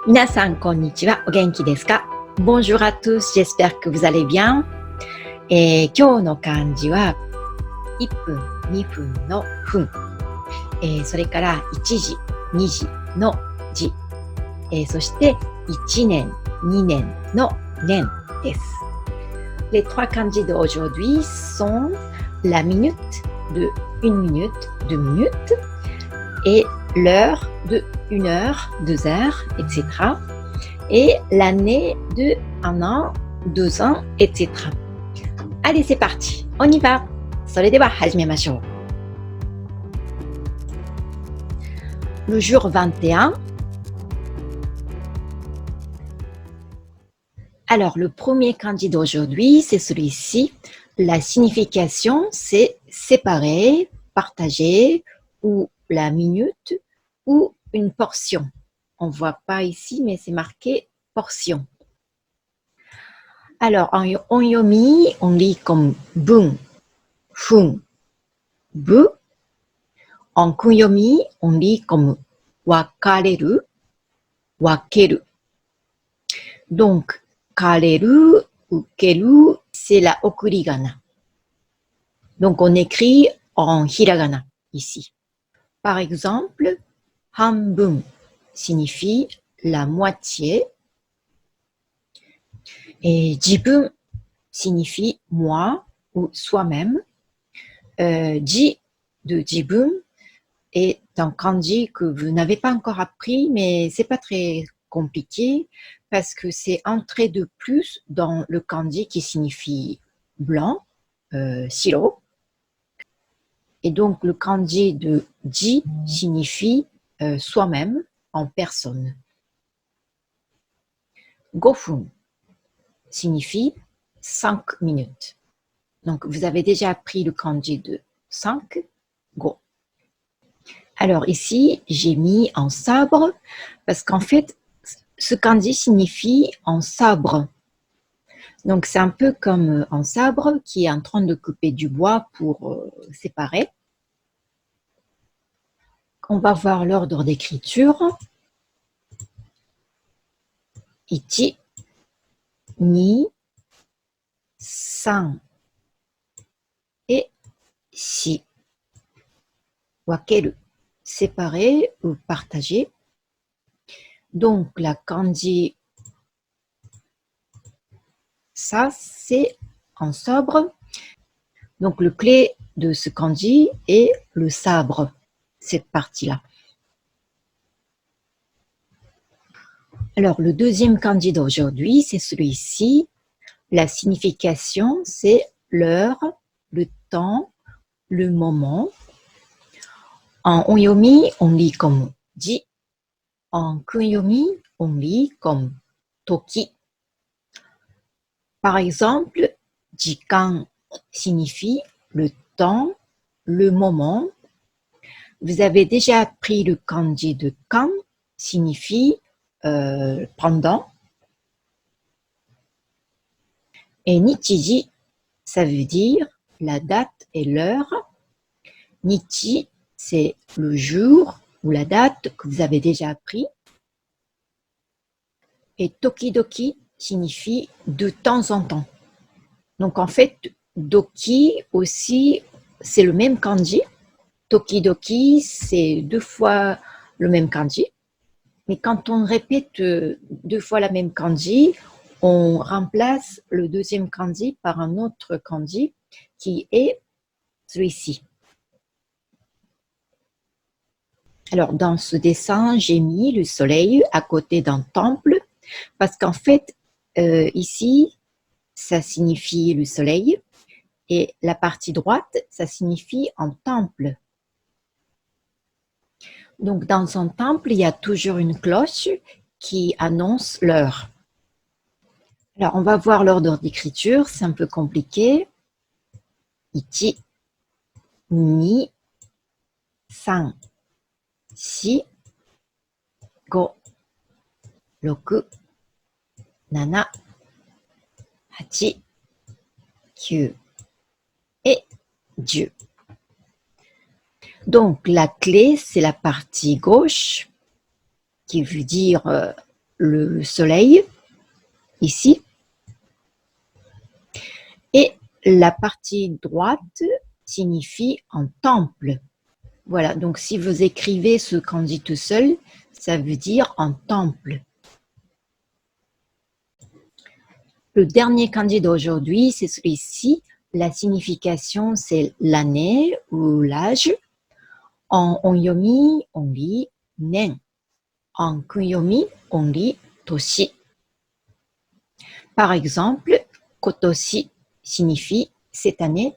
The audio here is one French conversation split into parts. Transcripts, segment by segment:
皆さん、こんにちは。お元気ですか？ Bonjour à tous, j'espère que vous allez bien. 今日の漢字は、1分、2分の分。それから、1時、2時の時。そして、1年、2年の年です。Les trois kanji d'aujourd'hui sont la minute de 1 minute, 2 minutes et l'heure de 1 heure, 2 heures, etc. Et l'année de 1 an, 2 ans, etc. Allez, c'est parti, on y va! それでは始めましょう。Le jour 21. Alors, le premier kanji d'aujourd'hui, c'est celui-ci. La signification, c'est séparer, partager, ou la minute, ou une portion. On ne voit pas ici, mais c'est marqué portion. Alors, en onyomi, on lit comme bun, fun, bu. En kunyomi, on lit comme wakareru, wakeru. Donc, kareru, ukeru, c'est la okurigana. Donc, on écrit en hiragana ici. Par exemple, hanbun signifie la moitié. Et jibun signifie moi ou soi-même. Ji de jibun est un kanji que vous n'avez pas encore appris, mais c'est pas très compliqué parce que c'est un trait de plus dans le kanji qui signifie blanc, shiro. Et donc le kanji de ji signifie soi-même en personne. Gofun signifie 5 minutes. Donc, vous avez déjà appris le kanji de 5, go. Alors ici, j'ai mis en sabre parce qu'en fait, ce kanji signifie en sabre. Donc, c'est un peu comme un sabre qui est en train de couper du bois pour séparer. On va voir l'ordre d'écriture. Ichi, ni, san, et si. Wakeru, séparer ou partager. Donc, la kanji, ça, c'est en sabre. Donc, le clé de ce kanji est le sabre, cette partie-là. Alors, le deuxième kanji d'aujourd'hui, c'est celui-ci. La signification, c'est l'heure, le temps, le moment. En onyomi, on lit comme ji. En kunyomi, on lit comme toki. Par exemple, jikan signifie le temps, le moment. Vous avez déjà appris le kanji de kan, signifie pendant. Et nichiji, ça veut dire la date et l'heure. Nichi, c'est le jour ou la date que vous avez déjà appris. Et tokidoki signifie de temps en temps. Donc en fait, doki aussi, c'est le même kanji. Tokidoki, c'est 2 fois le même kanji. Mais quand on répète 2 fois la même kanji, on remplace le deuxième kanji par un autre kanji qui est celui-ci. Alors, dans ce dessin, j'ai mis le soleil à côté d'un temple parce qu'en fait, ici, ça signifie le soleil et la partie droite, ça signifie un temple. Donc, dans un temple, il y a toujours une cloche qui annonce l'heure. Alors, on va voir l'ordre d'écriture, c'est un peu compliqué. Ichi, ni, san, si, go, roku, nana, hachi, kyu et 10. Donc, la clé, c'est la partie gauche qui veut dire le soleil, ici. Et la partie droite signifie un temple. Voilà, donc si vous écrivez ce kanji tout seul, ça veut dire un temple. Le dernier kanji d'aujourd'hui, c'est celui-ci. La signification, c'est l'année ou l'âge. En onyomi, on lit nen. En kunyomi, on lit toshi. Par exemple, kotoshi signifie cette année.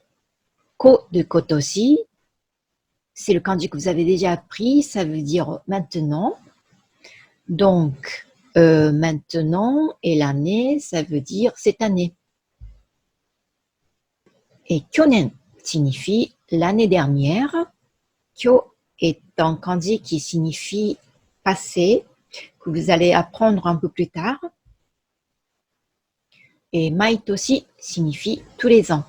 Ko de kotoshi, c'est le kanji que vous avez déjà appris, ça veut dire maintenant. Donc, maintenant et l'année, ça veut dire cette année. Et kyonen signifie l'année dernière. Kyo est un kanji qui signifie passé, que vous allez apprendre un peu plus tard. Et maitoshi signifie tous les ans.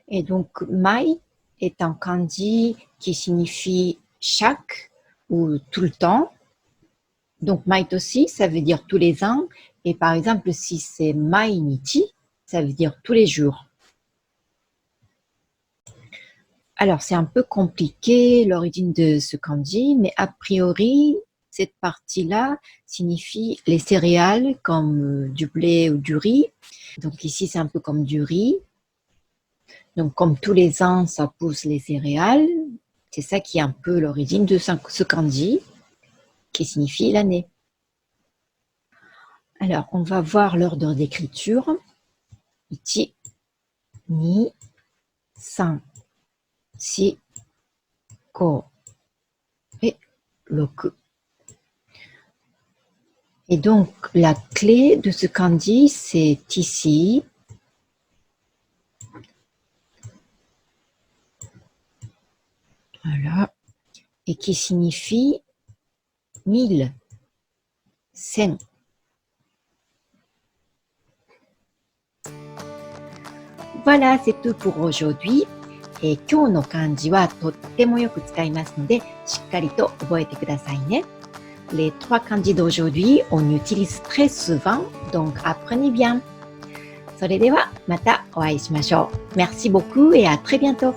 Et donc, mai est un kanji qui signifie chaque ou tout le temps. Donc, maitoshi, ça veut dire tous les ans. Et par exemple, si c'est mainichi, ça veut dire tous les jours. Alors, c'est un peu compliqué l'origine de ce kanji, mais a priori, cette partie-là signifie les céréales comme du blé ou du riz. Donc ici, c'est un peu comme du riz. Donc, comme tous les ans, ça pousse les céréales. C'est ça qui est un peu l'origine de ce kanji, qui signifie l'année. Alors, on va voir l'ordre d'écriture. Ichi, ni, san, si, ko, et roku. Et donc, la clé de ce kanji, c'est ici. Voilà. Et qui signifie 1000, 1000. Voilà, c'est tout pour aujourd'hui. 今日の漢字はとってもよく使いますので、しっかりと覚えてくださいね。Les trois kanji d'aujourd'hui, on utilise très souvent, donc apprenez bien. それではまたお会いしましょう。Merci beaucoup et à très bientôt.